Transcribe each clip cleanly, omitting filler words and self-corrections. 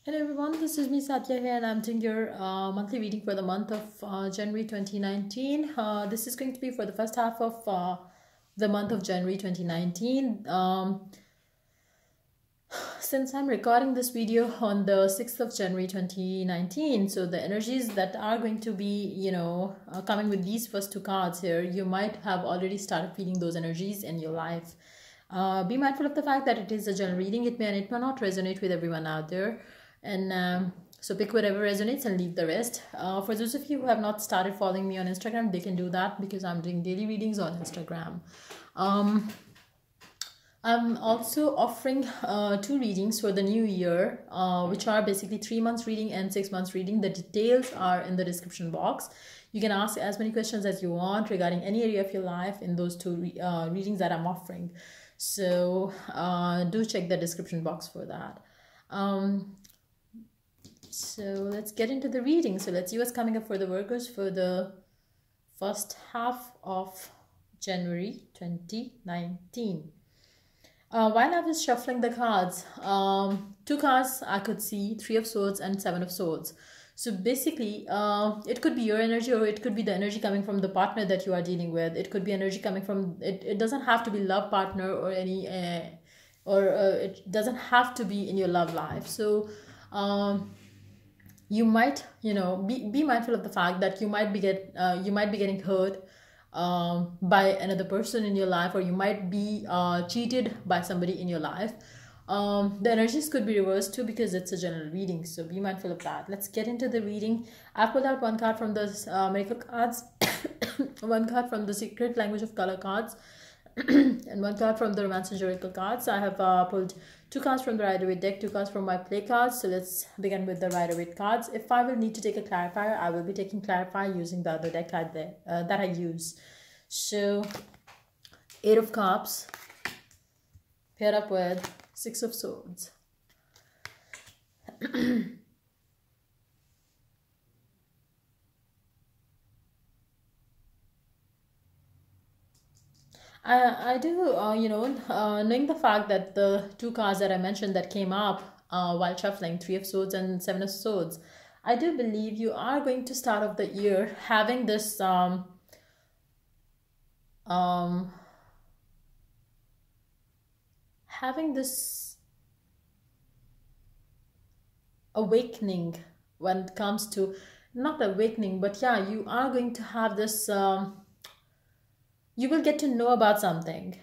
Hello everyone, this is me Satya here and I'm doing your monthly reading for the month of January 2019. This is going to be for the first half of the month of January 2019. Since I'm recording this video on the 6th of January 2019, so the energies that are going to be, coming with these first two cards here, you might have already started feeling those energies in your life. Be mindful of the fact that it is a general reading. It may and it may not resonate with everyone out there. And so pick whatever resonates and leave the rest. For those of you who have not started following me on Instagram, they can do that because I'm doing daily readings on Instagram. I'm also offering two readings for the new year, which are basically 3 months reading and 6 months reading. The details are in the description box. You can ask as many questions as you want regarding any area of your life in those two readings that I'm offering. So do check the description box for that. So let's get into the reading. So let's see what's coming up for the Virgos for the first half of January 2019. While I was shuffling the cards, two cards I could see, Three of Swords and Seven of Swords. So basically, it could be your energy or it could be the energy coming from the partner that you are dealing with. It could be energy coming from, it doesn't have to be love partner or any, it doesn't have to be in your love life. So, you might be mindful of the fact that you might be getting hurt by another person in your life, or you might be cheated by somebody in your life. The energies could be reversed too because it's a general reading, so be mindful of that. Let's get into the reading. I pulled out one card from the miracle cards, one card from the secret language of color cards, and one card from the romance and oracle cards. I have pulled two cards from the Rider-Waite deck, two cards from my play cards. So let's begin with the Rider-Waite cards. If I will need to take a clarifier, I will be taking clarifier using the other deck that I use. So Eight of Cups paired up with Six of Swords. I do, knowing the fact that the two cards that I mentioned that came up while shuffling, Three of Swords and Seven of Swords, I do believe you are going to start off the year having this awakening when it comes to, not awakening, but yeah, you are going to have this, you will get to know about something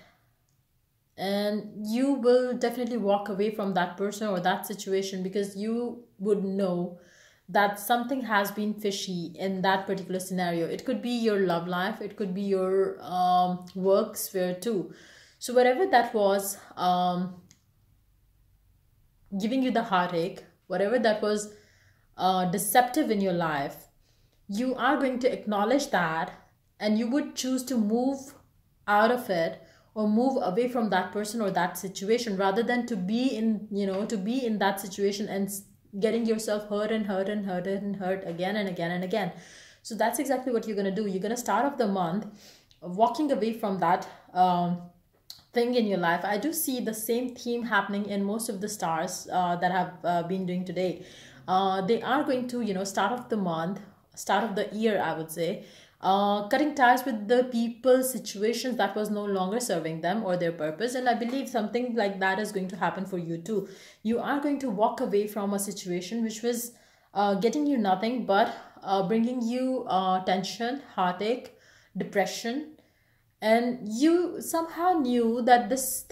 and you will definitely walk away from that person or that situation because you would know that something has been fishy in that particular scenario. It could be your love life, it could be your work sphere too. So whatever that was giving you the heartache, whatever that was deceptive in your life, you are going to acknowledge that and you would choose to move out of it or move away from that person or that situation rather than to be in that situation and getting yourself hurt and hurt and hurt and hurt again and again and again. So that's exactly what you're going to do. You're going to start off the month walking away from that thing in your life. I do see the same theme happening in most of the stars that have been doing today. They are going to start off the month, start of the year, I would say, cutting ties with the people, situations that was no longer serving them or their purpose. And I believe something like that is going to happen for you too. You are going to walk away from a situation which was getting you nothing but bringing you tension, heartache, depression, and you somehow knew that this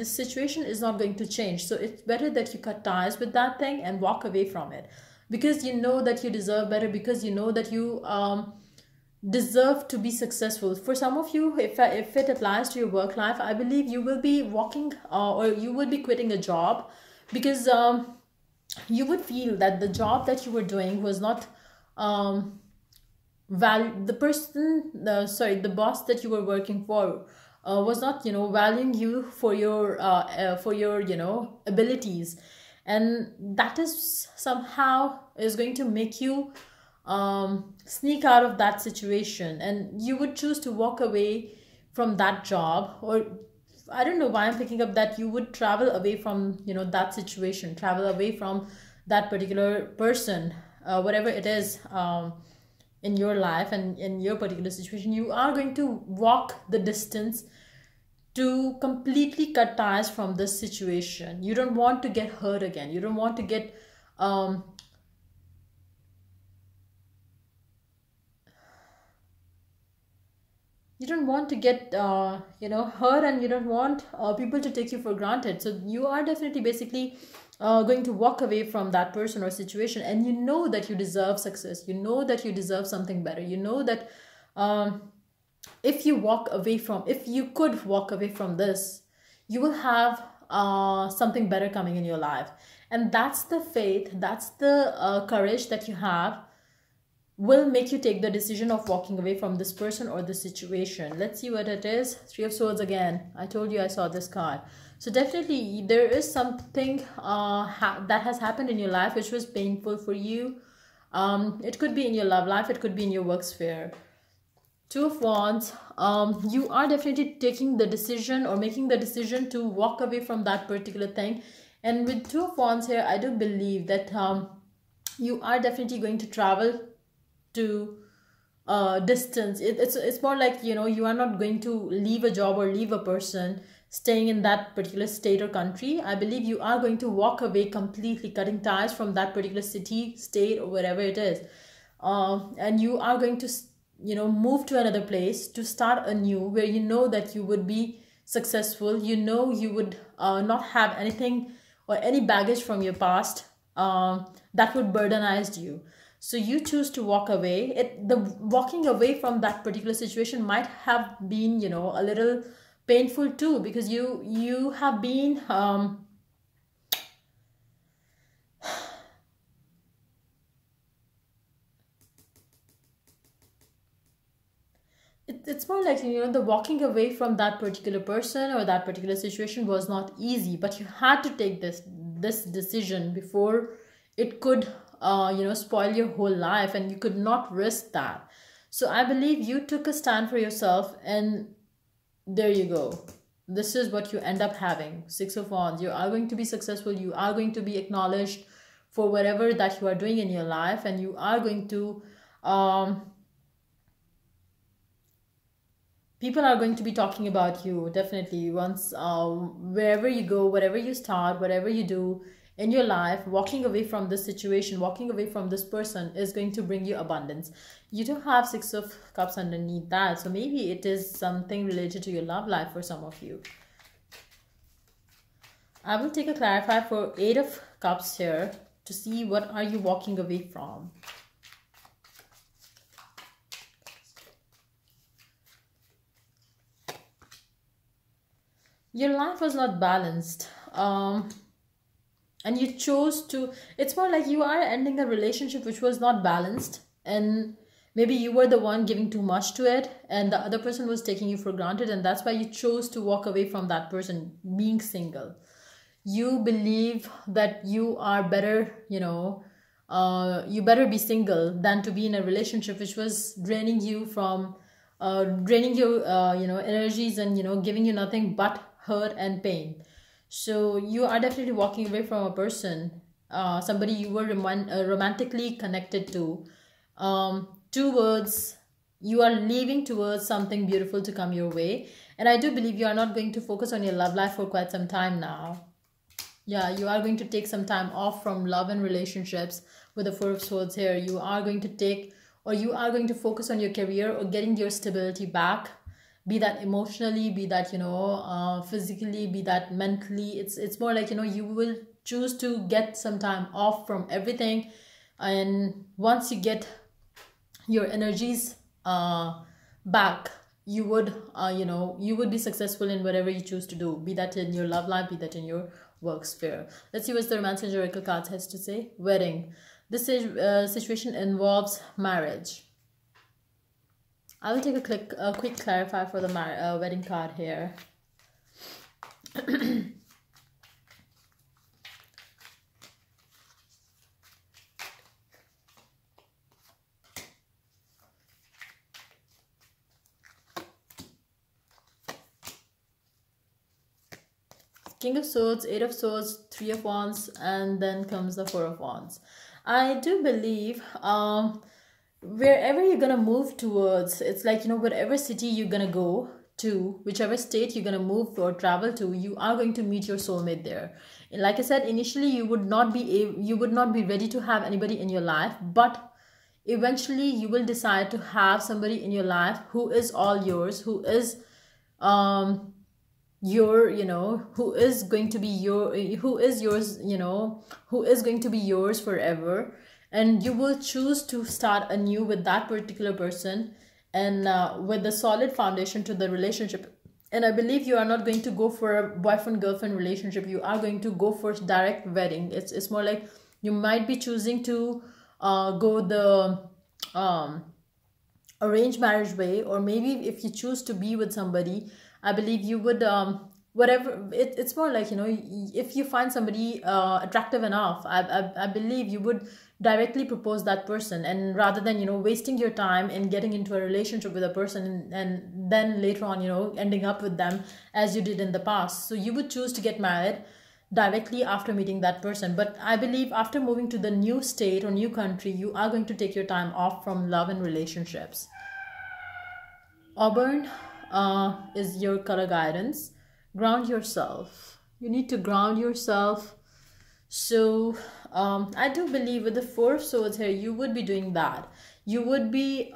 situation is not going to change. So it's better that you cut ties with that thing and walk away from it because you know that you deserve better, because you know that you deserve to be successful. For some of you, if it applies to your work life, I believe you will be walking or you will be quitting a job because you would feel that the job that you were doing was not the boss that you were working for was not valuing you for your abilities, and that is somehow is going to make you sneak out of that situation, and you would choose to walk away from that job. Or I don't know why I'm picking up that you would travel away from that situation, travel away from that particular person, whatever it is, in your life and in your particular situation, you are going to walk the distance to completely cut ties from this situation. You don't want to get hurt again. You don't want to get um, you don't want to get hurt, and you don't want people to take you for granted. So you are definitely basically going to walk away from that person or situation, and you know that you deserve success, you know that you deserve something better, you know that um, if you could walk away from this, you will have something better coming in your life. And that's the faith, that's the courage that you have, will make you take the decision of walking away from this person or this situation. Let's see what it is. Three of Swords again. I told you I saw this card. So definitely there is something that has happened in your life which was painful for you. It could be in your love life, it could be in your work sphere. Two of Wands. You are definitely taking the decision or making the decision to walk away from that particular thing. And with Two of Wands here, I do believe that you are definitely going to travel to distance. It's more like, you are not going to leave a job or leave a person staying in that particular state or country. I believe you are going to walk away completely, cutting ties from that particular city, state, or wherever it is. And you are going to move to another place to start anew, where you know that you would be successful, you would not have anything or any baggage from your past that would burdenize you. So you choose to walk away. The walking away from that particular situation might have been, a little painful too, because you have been it's more like, the walking away from that particular person or that particular situation was not easy, but you had to take this decision before it could spoil your whole life, and you could not risk that. So I believe you took a stand for yourself, and there you go. This is what you end up having. Six of Wands. You are going to be successful, you are going to be acknowledged for whatever that you are doing in your life, and you are going to people are going to be talking about you, definitely. Once wherever you go, whatever you start, whatever you do in your life, walking away from this situation, walking away from this person is going to bring you abundance. You do have Six of Cups underneath that, so maybe it is something related to your love life for some of you. I will take a clarify for Eight of Cups here to see what are you walking away from. Your life was not balanced, and you chose to, it's more like you are ending a relationship which was not balanced, and maybe you were the one giving too much to it, and the other person was taking you for granted, and that's why you chose to walk away from that person. Being single, you believe that you are better, you better be single than to be in a relationship which was draining you from draining your energies, and giving you nothing but hurt and pain. So you are definitely walking away from a person, somebody you were romantically connected to, towards, you are leaving towards something beautiful to come your way. And I do believe you are not going to focus on your love life for quite some time now. Yeah, you are going to take some time off from love and relationships. With the Four of Swords here, you are going to take, or you are going to focus on your career or getting your stability back, be that emotionally, be that physically, be that mentally. It's more like, you will choose to get some time off from everything, and once you get your energies back, you would you would be successful in whatever you choose to do, be that in your love life, be that in your work sphere. Let's see what the Romance and Oracle cards has to say. Wedding. This situation involves marriage. I will take a quick clarify for the wedding card here. King of Swords, Eight of Swords, Three of Wands, and then comes the Four of Wands. I do believe wherever you're gonna move towards, it's like, you know, whatever city you're gonna go to, whichever state you're gonna move or travel to, you are going to meet your soulmate there. And like I said, initially you would not be ready to have anybody in your life, but eventually you will decide to have somebody in your life who is all yours, who is your, you know, who is going to be your, who is yours, you know, who is going to be yours forever. And you will choose to start anew with that particular person, and with a solid foundation to the relationship. And I believe you are not going to go for a boyfriend girlfriend relationship. You are going to go for direct wedding. It's more like you might be choosing to go the arranged marriage way, or maybe if you choose to be with somebody, I believe you would whatever it's more like, you know, if you find somebody attractive enough, I believe you would directly propose that person, and rather than, you know, wasting your time and getting into a relationship with a person, and then later on, you know, ending up with them as you did in the past. So you would choose to get married directly after meeting that person. But I believe after moving to the new state or new country, you are going to take your time off from love and relationships. Auburn is your color guidance. Ground yourself. You need to ground yourself. So I do believe with the Four of Swords here, you would be doing that. You would be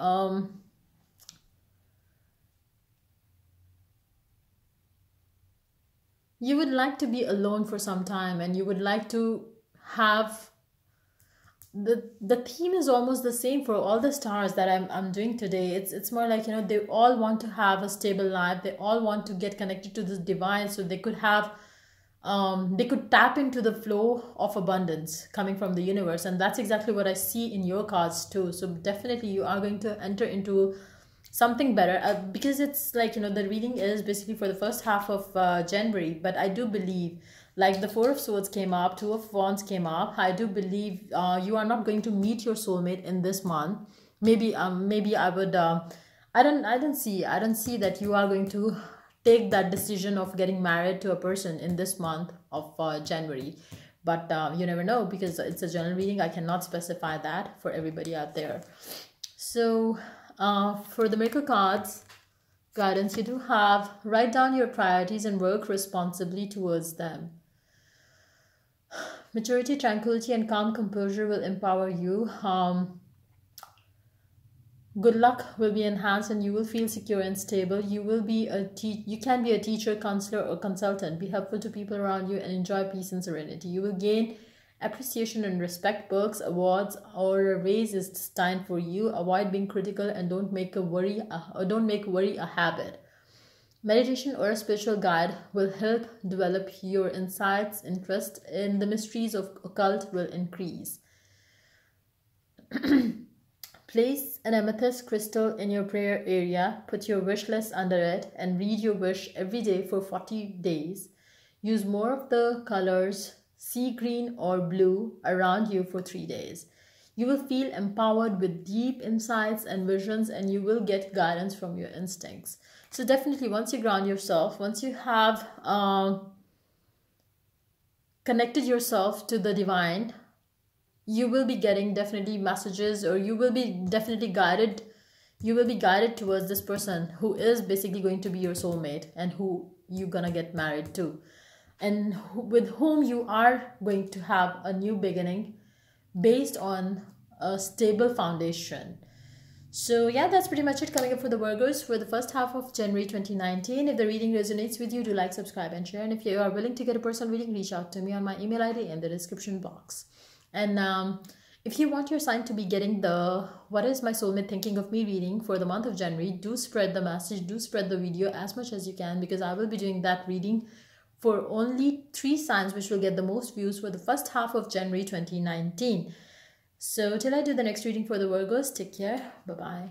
you would like to be alone for some time, and you would like to have the theme is almost the same for all the stars that I'm doing today. It's more like, you know, they all want to have a stable life. They all want to get connected to this divine, so they could have they could tap into the flow of abundance coming from the universe. And that's exactly what I see in your cards too. So definitely you are going to enter into something better, because it's like, you know, the reading is basically for the first half of January. But I do believe, like, the Four of Swords came up, Two of Wands came up, I do believe you are not going to meet your soulmate in this month. Maybe I would I don't see that you are going to take that decision of getting married to a person in this month of January. But you never know, because it's a general reading. I cannot specify that for everybody out there. So for the miracle cards guidance, you do have: write down your priorities and work responsibly towards them. Maturity, tranquility, and calm composure will empower you. Good luck will be enhanced, and you will feel secure and stable. You will be you can be a teacher, counselor, or consultant. Be helpful to people around you and enjoy peace and serenity. You will gain appreciation and respect. Books, awards, or a raise is destined for you. Avoid being critical and don't make worry a habit. Meditation or a spiritual guide will help develop your insights. Interest in the mysteries of occult will increase. Place an amethyst crystal in your prayer area. Put your wish list under it and read your wish every day for 40 days. Use more of the colors sea green or blue around you for 3 days. You will feel empowered with deep insights and visions, and you will get guidance from your instincts. So definitely, once you ground yourself, once you have connected yourself to the divine, you will be getting definitely messages, or you will be definitely guided. You will be guided towards this person who is basically going to be your soulmate, and who you're gonna get married to, and with whom you are going to have a new beginning based on a stable foundation. So yeah, that's pretty much it coming up for the Virgos for the first half of January 2019. If the reading resonates with you, do like, subscribe, and share. And if you are willing to get a personal reading, reach out to me on my email ID in the description box. And if you want your sign to be getting the "What is my soulmate thinking of me" reading for the month of January, do spread the message, do spread the video as much as you can, because I will be doing that reading for only 3 signs which will get the most views for the first half of January 2019. So till I do the next reading for the Virgos, take care. Bye-bye.